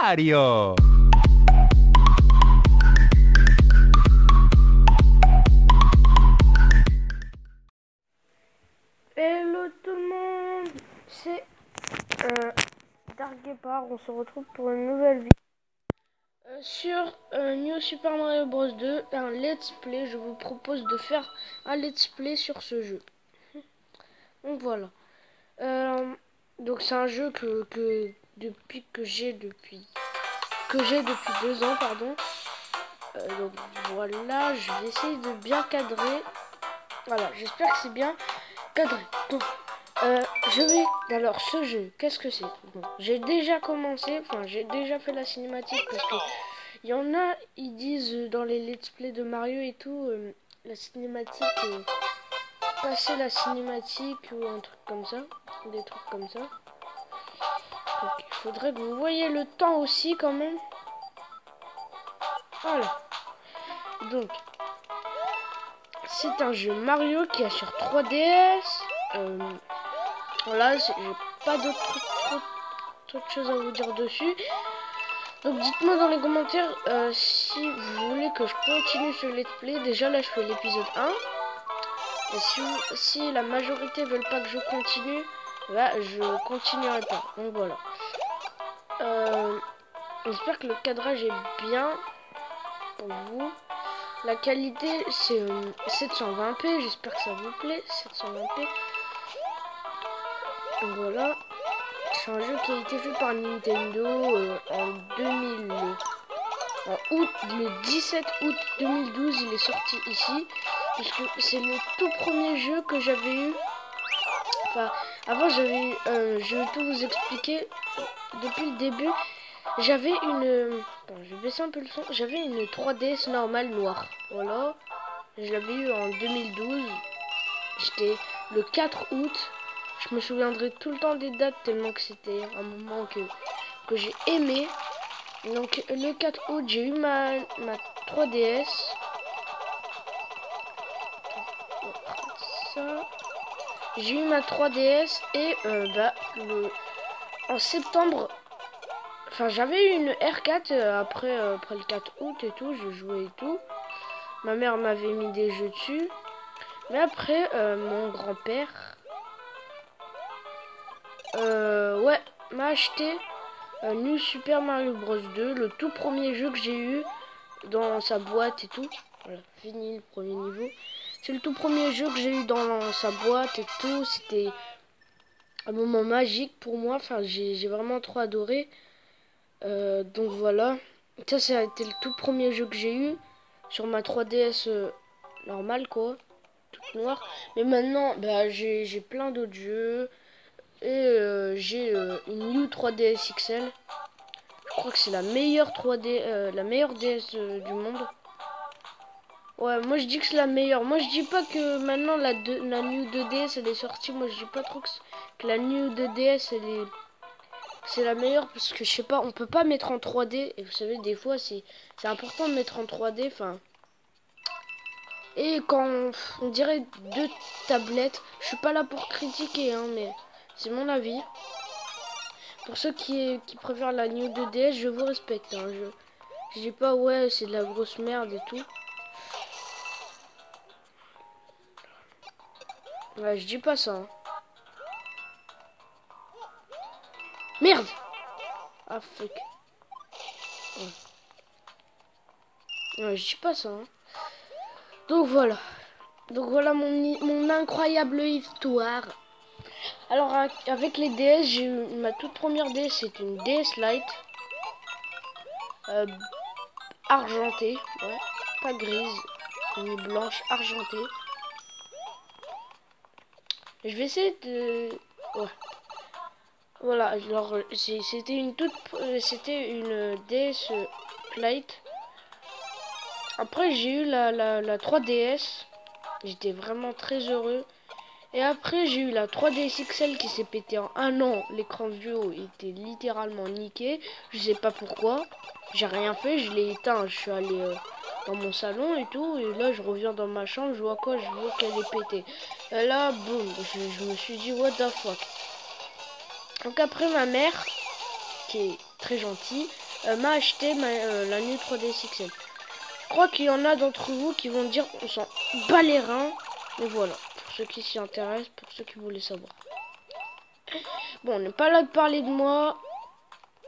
Mario! Hello tout le monde, c'est Dark Guépard. On se retrouve pour une nouvelle vidéo sur New Super Mario Bros 2, un let's play. Je vous propose de faire un let's play sur ce jeu. Donc voilà. Donc c'est un jeu que j'ai depuis 2 ans, pardon. Donc voilà, je vais essayer de bien cadrer. Voilà, j'espère que c'est bien cadré. Donc je vais... Alors, ce jeu, qu'est-ce que c'est? Bon, j'ai déjà commencé, enfin, j'ai déjà fait la cinématique parce que il y en a, ils disent dans les let's play de Mario et tout, la cinématique, passer la cinématique ou un truc comme ça, des trucs comme ça. Donc, il faudrait que vous voyez le temps aussi quand même. Voilà. Donc, c'est un jeu Mario qui est sur 3DS. Voilà, j'ai pas d'autres choses à vous dire dessus. Donc dites-moi dans les commentaires si vous voulez que je continue ce let's play. Déjà là je fais l'épisode 1. Et si la majorité veulent pas que je continue, là je continuerai pas. Donc voilà. J'espère que le cadrage est bien pour vous. La qualité c'est 720p. J'espère que ça vous plaît. 720p. Donc voilà. C'est un jeu qui a été fait par Nintendo en le 17 août 2012, il est sorti ici. Parce que c'est le tout premier jeu que j'avais eu. Enfin, avant j'avais eu, je vais tout vous expliquer. Depuis le début, j'avais une... Attends, je vais baisser un peu le son. J'avais une 3DS normale noire. Voilà. Je l'avais eu en 2012. J'étais le 4 août. Je me souviendrai tout le temps des dates tellement que c'était un moment que j'ai aimé. Donc le 4 août, j'ai eu ma 3DS. Ça. J'ai eu ma 3DS et en septembre, enfin j'avais eu une R4 après le 4 août et tout, je jouais et tout. Ma mère m'avait mis des jeux dessus. Mais après, mon grand-père ouais, m'a acheté New Super Mario Bros 2, le tout premier jeu que j'ai eu dans sa boîte et tout. Voilà, fini le premier niveau. C'est le tout premier jeu que j'ai eu dans sa boîte et tout. C'était un moment magique pour moi. Enfin, j'ai vraiment trop adoré. Donc voilà. Ça a été le tout premier jeu que j'ai eu sur ma 3DS normale, quoi. Toute noire. Mais maintenant, bah, j'ai plein d'autres jeux. Et j'ai une New 3DS XL. Je crois que c'est la meilleure 3D, la meilleure DS du monde. Ouais, moi je dis que c'est la meilleure. Moi je dis pas que maintenant la New 2DS elle est sortie. Moi je dis pas trop que la New 2DS c'est la meilleure parce que je sais pas, on peut pas mettre en 3D. Et vous savez, des fois c'est important de mettre en 3D. Enfin. Et quand on dirait deux tablettes, je suis pas là pour critiquer, hein, mais c'est mon avis. Pour ceux qui préfèrent la New 2DS, je vous respecte. Hein, je dis pas ouais c'est de la grosse merde et tout. Ouais, je dis pas ça. Hein. Merde. Ah fuck. Ouais, je dis pas ça. Hein. Donc voilà. Donc voilà mon incroyable histoire. Alors avec les DS, j'ai eu ma toute première DS, c'est une DS Lite. Argentée. Ouais. Pas grise. Ni blanche, argentée. Je vais essayer de... Ouais. Voilà, alors c'était une DS Lite. Après j'ai eu la 3DS. J'étais vraiment très heureux. Et après j'ai eu la 3DS XL qui s'est pété en 1 an. L'écran vieux était littéralement niqué. Je sais pas pourquoi. J'ai rien fait, je l'ai éteint. Je suis allé dans mon salon et tout. Et là je reviens dans ma chambre, je vois quoi? Je vois qu'elle est pétée. Et là, boum, je me suis dit what the fuck. Donc après ma mère, qui est très gentille, m'a acheté la Nu 3DS XL. Je crois qu'il y en a d'entre vous qui vont dire on s'en bat les reins. Mais voilà, pour ceux qui s'y intéressent, pour ceux qui voulaient savoir. Bon, on n'est pas là de parler de moi.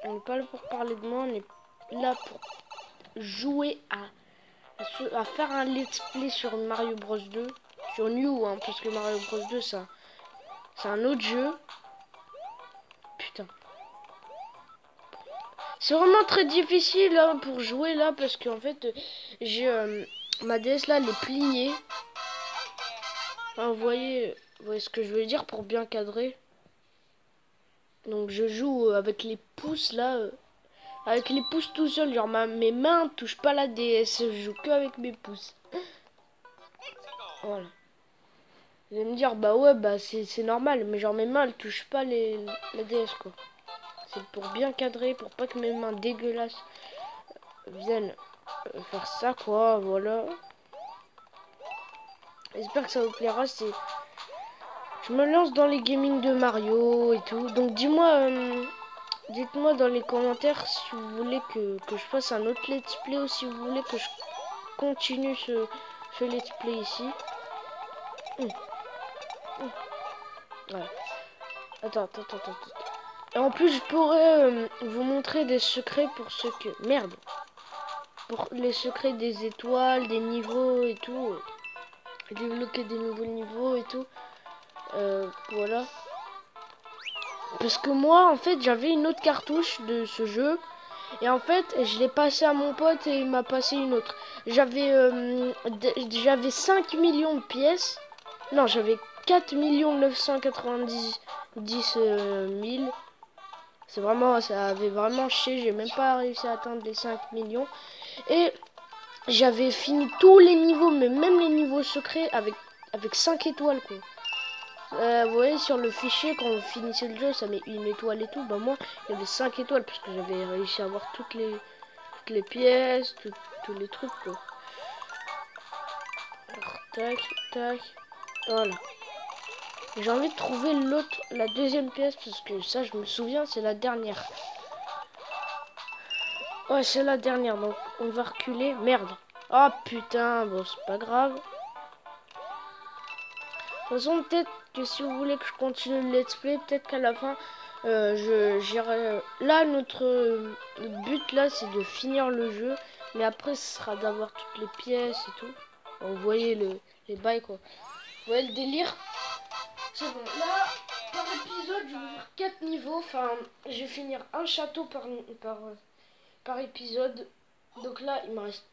On n'est pas là pour parler de moi. On est là pour jouer à faire un let's play sur Mario Bros 2. Sur New, hein, parce que Mario Bros 2, c'est un autre jeu. Putain. C'est vraiment très difficile hein, pour jouer là, parce qu'en fait, j'ai ma DS là, elle est pliée. Enfin, vous voyez ce que je veux dire pour bien cadrer. Donc je joue avec les pouces là. Avec les pouces tout seul. Genre mes mains touchent pas la DS. Je joue que avec mes pouces. Voilà. Vous allez me dire, bah ouais, bah c'est normal. Mais genre mes mains elles touchent pas la DS quoi. C'est pour bien cadrer. Pour pas que mes mains dégueulasses viennent faire ça quoi. Voilà. J'espère que ça vous plaira. Je me lance dans les gaming de Mario et tout. Donc dis-moi, dites-moi dans les commentaires si vous voulez que je fasse un autre let's play ou si vous voulez que je continue ce let's play ici. Voilà. Attends. Et en plus, je pourrais vous montrer des secrets pour ceux que... Merde. Pour les secrets des étoiles, des niveaux et tout. Débloquer des nouveaux niveaux et tout. Voilà. Parce que moi, en fait, j'avais une autre cartouche de ce jeu. Et en fait, je l'ai passé à mon pote et il m'a passé une autre. J'avais 5 millions de pièces. Non, j'avais 4 990 000. C'est vraiment, ça avait vraiment chié. J'ai même pas réussi à atteindre les 5 millions. Et j'avais fini tous les niveaux, mais même les niveaux secrets avec 5 étoiles, quoi. Vous voyez, sur le fichier, quand on finissait le jeu, ça met une étoile et tout. Bah moi, il y avait 5 étoiles parce que j'avais réussi à avoir toutes les pièces, tous les trucs, quoi. Alors, tac. Voilà. J'ai envie de trouver la deuxième pièce parce que ça, je me souviens, c'est la dernière. Ouais, c'est la dernière, donc on va reculer. Merde. Oh putain, bon, c'est pas grave. De toute façon, peut-être que si vous voulez que je continue le let's play, peut-être qu'à la fin, j'irai... Là, notre but, là, c'est de finir le jeu. Mais après, ce sera d'avoir toutes les pièces et tout. Vous voyez les bails, quoi. Vous voyez le délire? C'est bon. Là, par épisode, je vais faire 4 niveaux. Enfin, je vais finir un château par épisode. Donc là, il me reste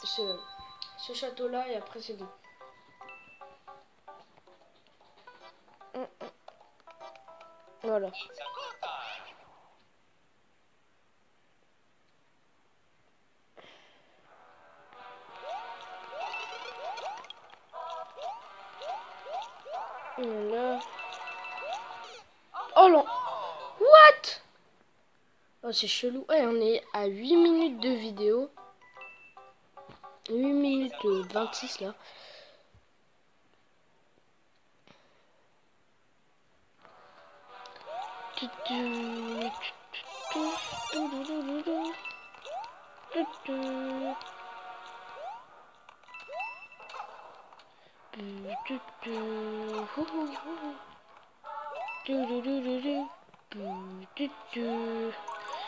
ce château-là et après, c'est bon. Voilà. Voilà. Oh non. What? Oh, c'est chelou. Ouais, on est à 8 minutes de vidéo. 8 minutes 26 là.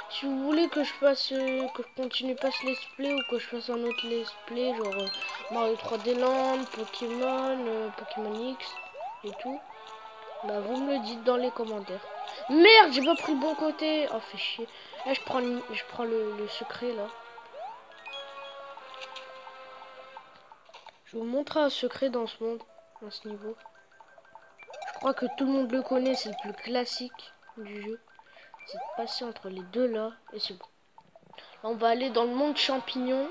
Si vous voulez que je fasse, que je continue pas ce let's play ou que je fasse un autre let's play, genre Mario 3D Land, Pokémon, Pokémon X et tout, bah vous me le dites dans les commentaires. Merde, j'ai pas pris le bon côté. Oh, fait chier. Là, je prends le secret là. Je vais vous montrer un secret dans ce monde, dans ce niveau. Je crois que tout le monde le connaît, c'est le plus classique du jeu. C'est de passer entre les deux là et c'est bon. Là, on va aller dans le monde champignon.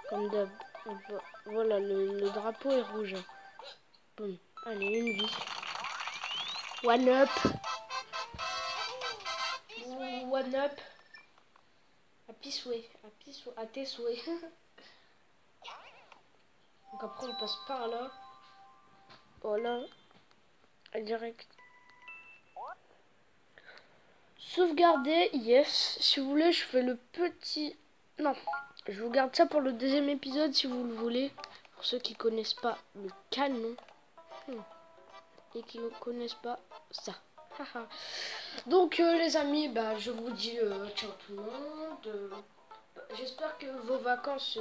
Comme d'hab. Voilà, le drapeau est rouge. Boum. Allez, une vie. One up. One up. Happy souhait. À tes souhaits. Donc après on passe par là. Voilà. Direct. Sauvegarder, yes. Si vous voulez, je fais le petit... Non, je vous garde ça pour le deuxième épisode si vous le voulez. Pour ceux qui connaissent pas le canon. Et qui ne connaissent pas ça. Donc les amis, bah, je vous dis ciao tout le monde. J'espère que vos vacances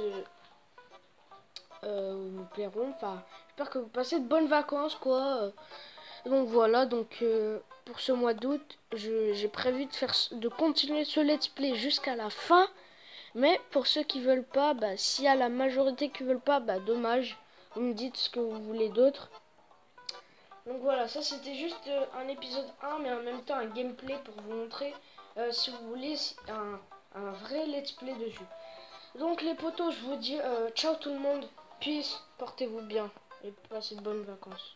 vous plairont. Enfin, j'espère que vous passez de bonnes vacances quoi. Donc voilà, donc pour ce mois d'août, j'ai prévu de continuer ce let's play jusqu'à la fin. Mais pour ceux qui veulent pas, bah, s'il y a la majorité qui veulent pas, bah dommage. Vous me dites ce que vous voulez d'autre. Donc voilà, ça c'était juste un épisode 1, mais en même temps un gameplay pour vous montrer si vous voulez un vrai let's play dessus. Donc les potos, je vous dis ciao tout le monde, peace, portez-vous bien et passez de bonnes vacances.